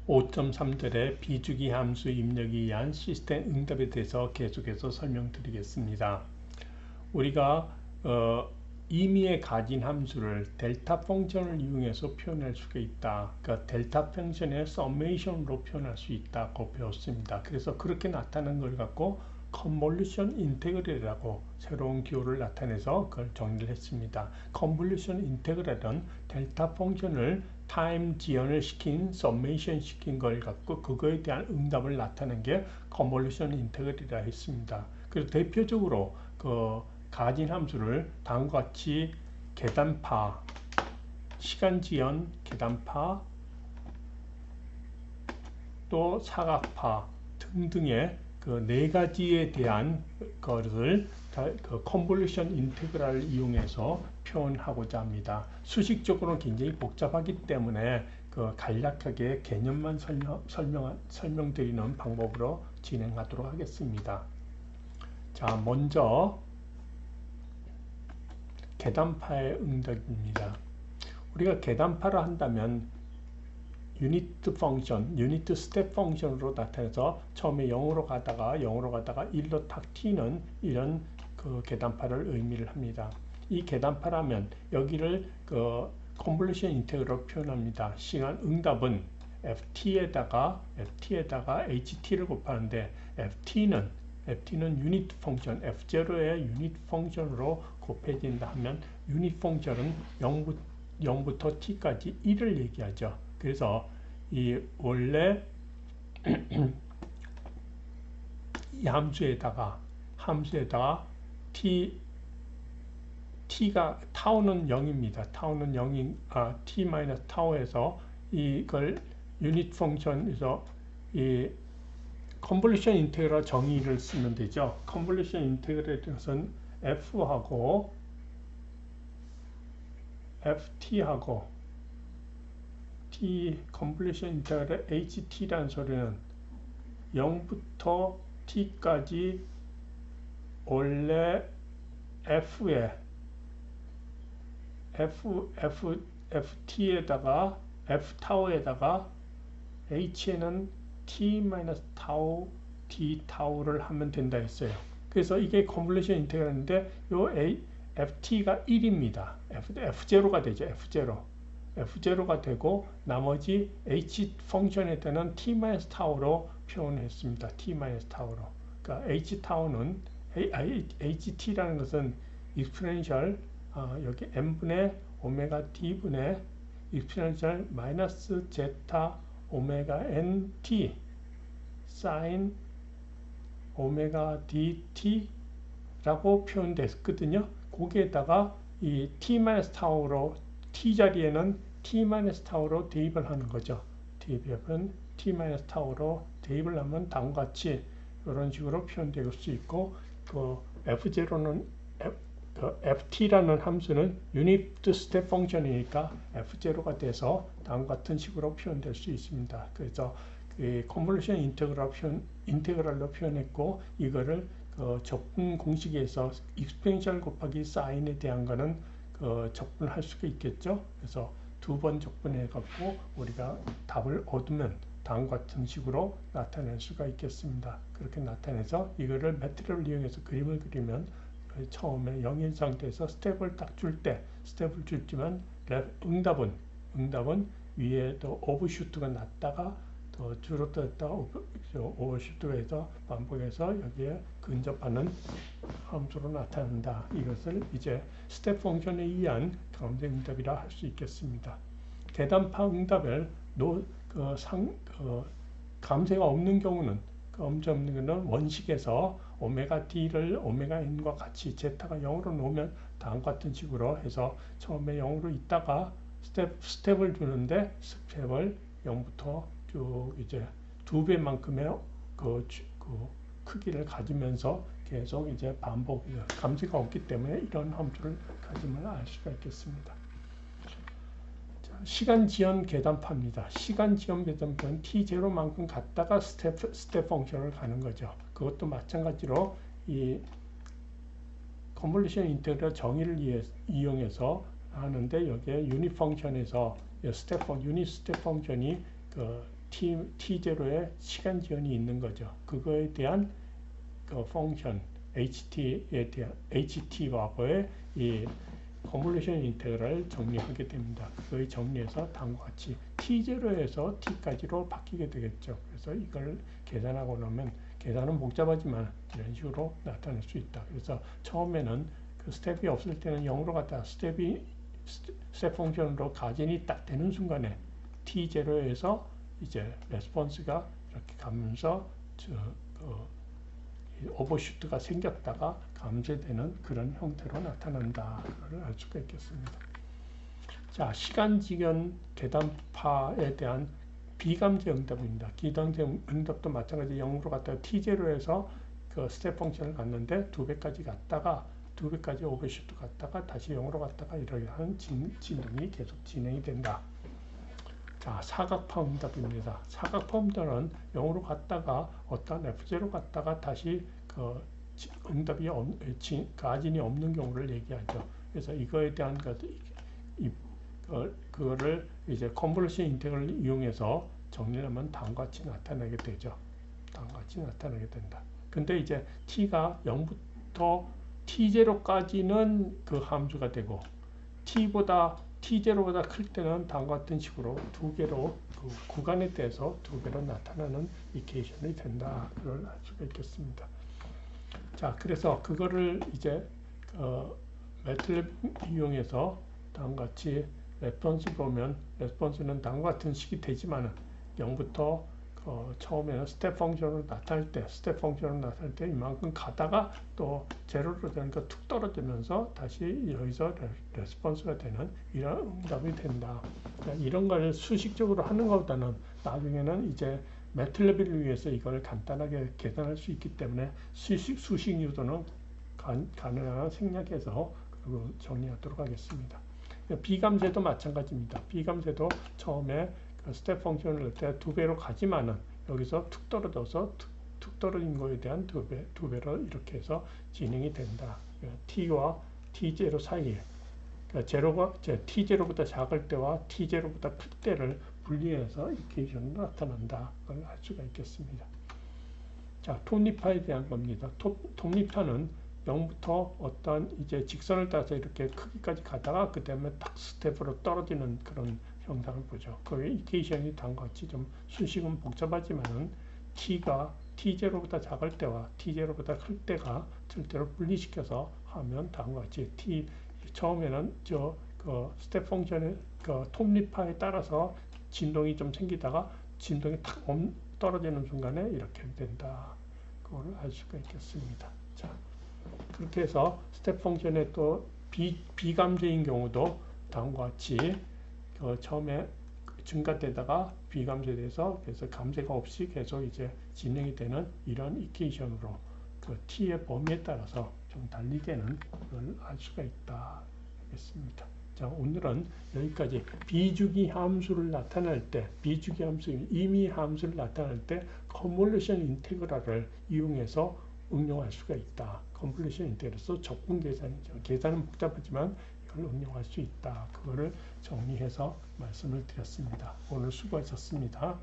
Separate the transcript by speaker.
Speaker 1: 5.3절의 비주기 함수 입력에 의한 시스템 응답에 대해서 계속해서 설명드리겠습니다. 우리가 임의에 가진 함수를 델타 펑션을 이용해서 표현할 수가 있다. 그러니까 델타 펑션의 서메이션으로 표현할 수 있다고 배웠습니다. 그래서 그렇게 나타난 걸 갖고 컨볼루션 인테그럴이라고 새로운 기호를 나타내서 그걸 정리를 했습니다. 컨볼루션 인테그럴은 델타 펑션을 타임 지연을 시킨 서메이션 시킨 걸 갖고 그거에 대한 응답을 나타낸 게 컨볼루션 인테그럴이라 했습니다. 그래서 대표적으로 그 가진 함수를 다음과 같이 계단파, 시간지연 계단파, 또 사각파 등등의 그 네 가지에 대한 것을 그 컨볼루션 인테그럴을 이용해서 표현하고자 합니다. 수식적으로는 굉장히 복잡하기 때문에 그 간략하게 개념만 설명드리는 방법으로 진행하도록 하겠습니다. 자, 먼저 계단파의 응답입니다. 우리가 계단파를 한다면 유니트 펑션, 유니트 스텝 펑션으로 나타내서 처음에 0으로 가다가 1로 탁 튀는 이런 그 계단파를 의미를 합니다. 이 계단파라면 여기를 그 컨볼루션 인테그럴로 표현합니다. 시간 응답은 ft에다가 ht를 곱하는데 ft는 유니트 펑션 f0의 유니트 펑션으로 곱해진다 하면 유니트 펑션은 0부터 t까지 1을 얘기하죠. 그래서 이 원래 이 함수에다가 t가 타우는 0입니다. 타우는 0인 t 마이너스 타우에서 이걸 유닛 펑션에서 이 컨볼루션 인테그럴 정의를 쓰면 되죠. 컨볼루션 인테그럴에 대해서는 f하고 ft하고 t 컨볼루션 인테그럴 ht라는 소리는 0부터 t까지 원래 ft에다가 f타우에다가 h에는 t-타우 d타우를 하면 된다 했어요. 그래서 이게 컨볼루션 인테그럴인데 요 ft가 1입니다. f0가 되죠. f0가 되고 나머지 h 펑션에 대한 t-타우로 표현했습니다. t-타우로. 그러니까 h타우는 ht라는 것은 익스포넨셜 여기 n분의 오메가 d분의 익스포넨셜 마이너스 제타 오메가 nt 사인 오메가 dt라고 표현됐거든요. 거기에다가 이 t-타우로 t 자리에는 t-타우로 대입을 하는 거죠. 대입은 t-타우로 대입을 하면 다음과 같이 이런 식으로 표현될 수 있고 그 f0는 ft라는 함수는 유니트 스텝 펑션이니까 f0가 돼서 다음과 같은 식으로 표현될 수 있습니다. 그래서 컨볼루션 인테그럴로 표현했고 이거를 적분 공식에서 익스포넨셜 곱하기 사인에 대한 거는 적분할 수가 있겠죠. 그래서 두 번 적분해 갖고 우리가 답을 얻으면 다음과 같은 식으로 나타낼 수가 있겠습니다. 그렇게 나타내서 이거를 매트릭을 이용해서 그림을 그리면 처음에 0인 상태에서 스텝을 딱 줄 때 스텝을 줄지만 응답은 위에 더 오버슈트가 났다가 더 줄어들었다가 오버슈트가 해서 반복해서 여기에 근접하는 함수로 나타난다. 이것을 이제 스텝 펑션에 의한 가운데 응답이라 할 수 있겠습니다. 계단파 응답을 감쇄가 없는 경우는 원식에서 오메가 d를 오메가 n과 같이 제타가 0으로 놓으면 다음과 같은 식으로 해서 처음에 0으로 있다가 스텝을 주는데 스텝을 0부터 쭉 이제 2배만큼의 그 크기를 가지면서 계속 이제 반복 감지가 없기 때문에 이런 함수를 가짐을 알 수가 있겠습니다. 자, 시간 지연 계단파입니다. 시간 지연 계단파는 t0만큼 갔다가 스텝 펑션을 가는 거죠. 그것도 마찬가지로 이 컨볼루션 인테그럴 정의를 이용해서 하는데 여기에 유닛 펑션에서 유닛 스텝 펑션이 그 t0에 시간 지연이 있는 거죠. 그거에 대한 그 펑션 ht에 대한 ht와의 이 컨볼루션 인테그랄을 정리하게 됩니다. 그걸 정리해서 다음과 같이 t0에서 t까지로 바뀌게 되겠죠. 그래서 이걸 계산하고 나면 계산은 복잡하지만 이런 식으로 나타낼 수 있다. 그래서 처음에는 그 스텝이 없을 때는 0으로 갔다가 스텝 펑션으로 가진이 딱 되는 순간에 t0에서 이제 레스폰스가 이렇게 가면서 오버슈트가 생겼다가 감쇄되는 그런 형태로 나타난다를 알 수가 있겠습니다. 자, 시간지연 계단파에 대한 비감쇄 응답입니다. 비감쇄 응답도 마찬가지 0으로 갔다가 t0에서 그 스텝 펑션을 갔는데 2배까지 갔다가 2배까지 오버슈트 갔다가 다시 0으로 갔다가 이러한 진동이 계속 진행이 된다. 자, 사각파 응답입니다. 사각파 응답은 0으로 갔다가 어떤 F0 갔다가 다시 그 응답이 가진이 없는 경우를 얘기하죠. 그래서 이거에 대한 그거를 이제 컨볼루션 인테그럴을 이용해서 정리하면 다음과 같이 나타나게 되죠. 다음과 같이 나타나게 된다. 근데 이제 t가 0부터 t0까지는 그 함수가 되고 t0보다 클 때는 다음과 같은 식으로 두 개로 그 구간에 대해서 두 개로 나타나는 이케이션이 된다. 그걸 알 수가 있겠습니다. 자, 그래서 그거를 이제 매틀랩 이용해서 다음과 같이 레스폰스 보면 레스폰스는 다음과 같은 식이 되지만은 0부터 처음에는 스텝 펑션으로 나타날 때 이만큼 가다가 또 제로로 되니까 툭 떨어지면서 다시 여기서 레스폰스가 되는 이런 응답이 된다. 그러니까 이런 걸 수식적으로 하는 것보다는 나중에는 이제 매틀랩을 위해서 이걸 간단하게 계산할 수 있기 때문에 수식 유도는 가능한 생략해서 그리고 정리하도록 하겠습니다. 비감쇄도 마찬가지입니다. 비감쇄도 처음에 스텝 펑션을 넣을 때 2배로 가지만은 여기서 툭 떨어져서 툭 떨어진 거에 대한 2배로 이렇게 해서 진행이 된다. t와 t0 사이에 그러니까 t0보다 작을 때와 t0보다 클 때를 분리해서 이케이션으로 나타난다. 그걸 알 수가 있겠습니다. 자, 톱니파에 대한 겁니다. 톱니파는 0부터 어떤 이제 직선을 따라서 이렇게 크기까지 가다가 그 다음에 딱 스텝으로 떨어지는 그런 형상을 보죠. 그 이케이션이 다음과 같이 좀 수식은 복잡하지만은 t가 t0보다 작을 때와 t0보다 클 때가 절대로 분리시켜서 하면 다음과 같이 처음에는 그 스텝 펑션의 그 톱니파에 따라서 진동이 좀 생기다가 진동이 탁 떨어지는 순간에 이렇게 된다. 그거를 알 수가 있겠습니다. 자, 그렇게 해서 스텝 펑션의 또 비감쇄인 경우도 다음과 같이 처음에 증가되다가 비감쇄돼서 그래서 감쇄가 없이 계속 이제 진행이 되는 이런 이케이션으로 그 t의 범위에 따라서 좀 달리되는 걸 알 수가 있다. 알겠습니다. 자, 오늘은 여기까지 비주기 함수를 나타낼 때, 비주기 함수, 임의 함수를 나타낼 때 컨볼루션 인테그랄을 이용해서 응용할 수가 있다. 컨볼루션 인테그랄에서 적분 계산이죠. 계산은 복잡하지만 이걸 응용할 수 있다. 그거를 정리해서 말씀을 드렸습니다. 오늘 수고하셨습니다.